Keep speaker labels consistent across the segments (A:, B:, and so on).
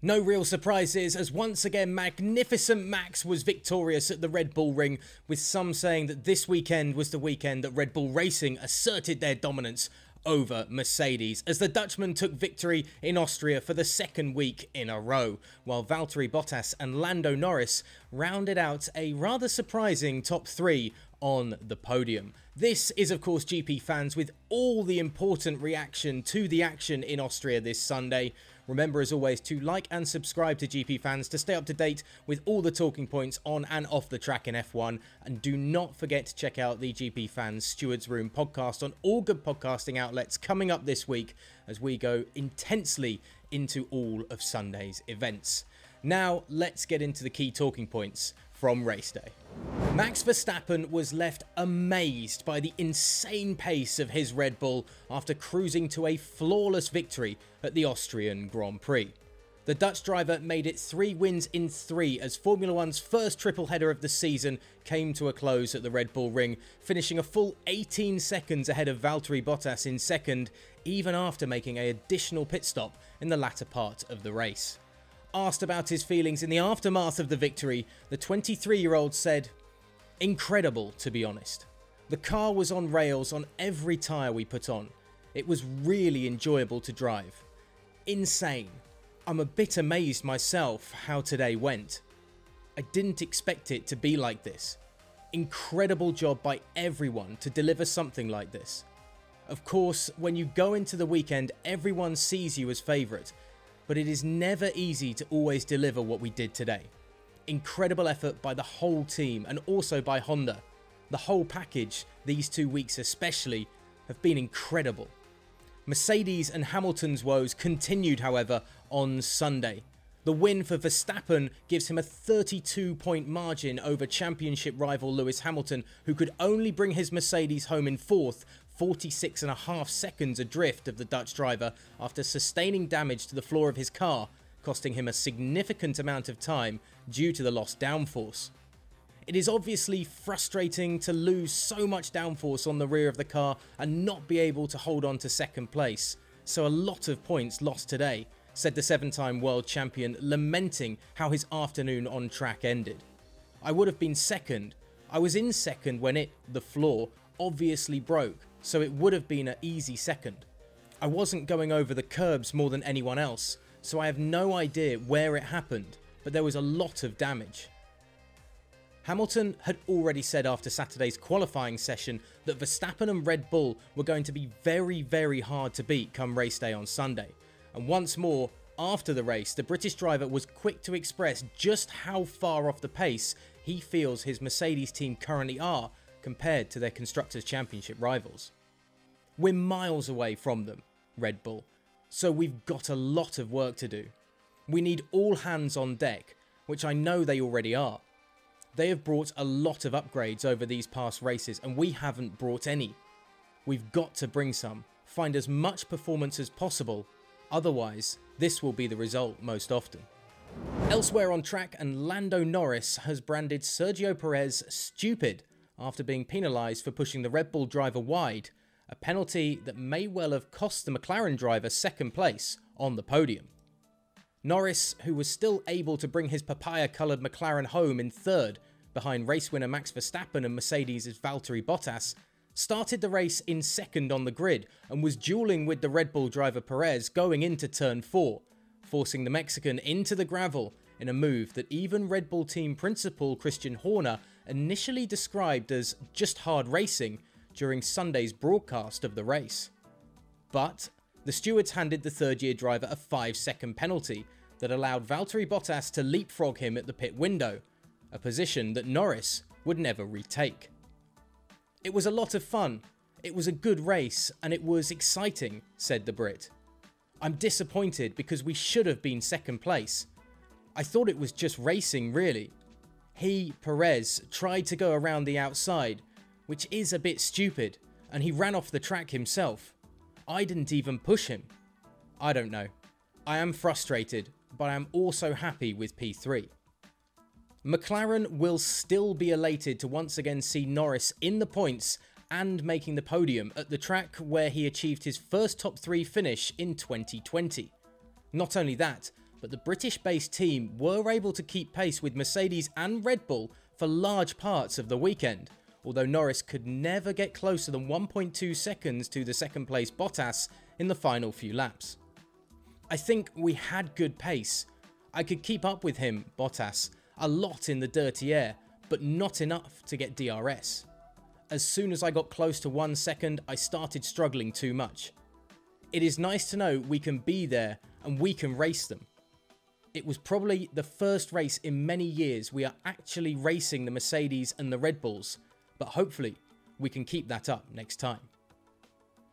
A: No real surprises, as once again magnificent Max was victorious at the Red Bull Ring, with some saying that this weekend was the weekend that Red Bull Racing asserted their dominance over Mercedes, as the Dutchman took victory in Austria for the second week in a row, while Valtteri Bottas and Lando Norris rounded out a rather surprising top three on the podium. This is of course GP Fans, with all the important reaction to the action in Austria this Sunday. Remember as always to like and subscribe to GP Fans to stay up to date with all the talking points on and off the track in F1, and do not forget to check out the GP Fans Stewards Room podcast on all good podcasting outlets coming up this week as we go intensely into all of Sunday's events. Now let's get into the key talking points from race day. Max Verstappen was left amazed by the insane pace of his Red Bull after cruising to a flawless victory at the Austrian Grand Prix. The Dutch driver made it 3 wins in 3 as Formula One's first triple header of the season came to a close at the Red Bull Ring, finishing a full 18 seconds ahead of Valtteri Bottas in second, even after making an additional pit stop in the latter part of the race. Asked about his feelings in the aftermath of the victory, the 23-year-old said, "Incredible, to be honest. The car was on rails on every tyre we put on. It was really enjoyable to drive. Insane. I'm a bit amazed myself how today went. I didn't expect it to be like this. Incredible job by everyone to deliver something like this. Of course, when you go into the weekend, everyone sees you as favourite, but it is never easy to always deliver what we did today. Incredible effort by the whole team and also by Honda. The whole package, these 2 weeks especially, have been incredible." Mercedes and Hamilton's woes continued, however, on Sunday. The win for Verstappen gives him a 32-point margin over championship rival Lewis Hamilton, who could only bring his Mercedes home in 4th, 46.5 seconds adrift of the Dutch driver after sustaining damage to the floor of his car, costing him a significant amount of time due to the lost downforce. It is obviously frustrating to lose so much downforce on the rear of the car and not be able to hold on to second place, so a lot of points lost today, said the 7-time world champion, lamenting how his afternoon on track ended. "I would have been second. I was in second when the floor, obviously broke, so it would have been an easy second. I wasn't going over the curbs more than anyone else, so I have no idea where it happened, but there was a lot of damage." Hamilton had already said after Saturday's qualifying session that Verstappen and Red Bull were going to be very, very hard to beat come race day on Sunday. And once more, after the race, the British driver was quick to express just how far off the pace he feels his Mercedes team currently are compared to their Constructors' Championship rivals. "We're miles away from them, Red Bull, so we've got a lot of work to do. We need all hands on deck, which I know they already are. They have brought a lot of upgrades over these past races and we haven't brought any. We've got to bring some, find as much performance as possible, otherwise this will be the result most often." Elsewhere on track, and Lando Norris has branded Sergio Perez stupid after being penalised for pushing the Red Bull driver wide, a penalty that may well have cost the McLaren driver second place on the podium. Norris, who was still able to bring his papaya-coloured McLaren home in third behind race winner Max Verstappen and Mercedes' Valtteri Bottas, started the race in second on the grid and was duelling with the Red Bull driver Perez going into turn 4, forcing the Mexican into the gravel in a move that even Red Bull team principal Christian Horner initially described as just hard racing during Sunday's broadcast of the race. But the stewards handed the third-year driver a 5-second penalty that allowed Valtteri Bottas to leapfrog him at the pit window, a position that Norris would never retake. "It was a lot of fun, it was a good race and it was exciting," said the Brit. "I'm disappointed because we should have been second place. I thought it was just racing really. He, Perez, tried to go around the outside, which is a bit stupid, and he ran off the track himself. I didn't even push him. I don't know. I am frustrated, but I am also happy with P3. McLaren will still be elated to once again see Norris in the points and making the podium at the track where he achieved his first top 3 finish in 2020. Not only that, but the British-based team were able to keep pace with Mercedes and Red Bull for large parts of the weekend, although Norris could never get closer than 1.2 seconds to the second place Bottas in the final few laps. I think we had good pace. I could keep up with him, Bottas, a lot in the dirty air, but not enough to get DRS. As soon as I got close to 1 second, I started struggling too much. It is nice to know we can be there and we can race them. It was probably the first race in many years we are actually racing the Mercedes and the Red Bulls, but hopefully we can keep that up next time.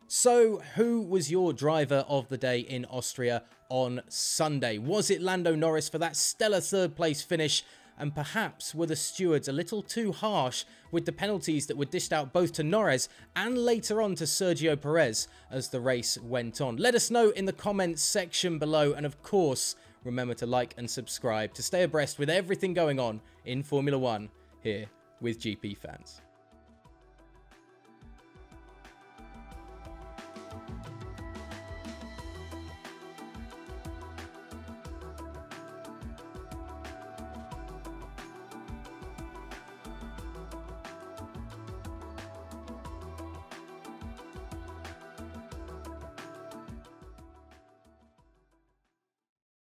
A: So, who was your driver of the day in Austria on Sunday? Was it Lando Norris for that stellar third place finish? And perhaps were the stewards a little too harsh with the penalties that were dished out both to Norris and later on to Sergio Perez as the race went on? Let us know in the comments section below, and of course, remember to like and subscribe to stay abreast with everything going on in Formula 1 here with GP Fans.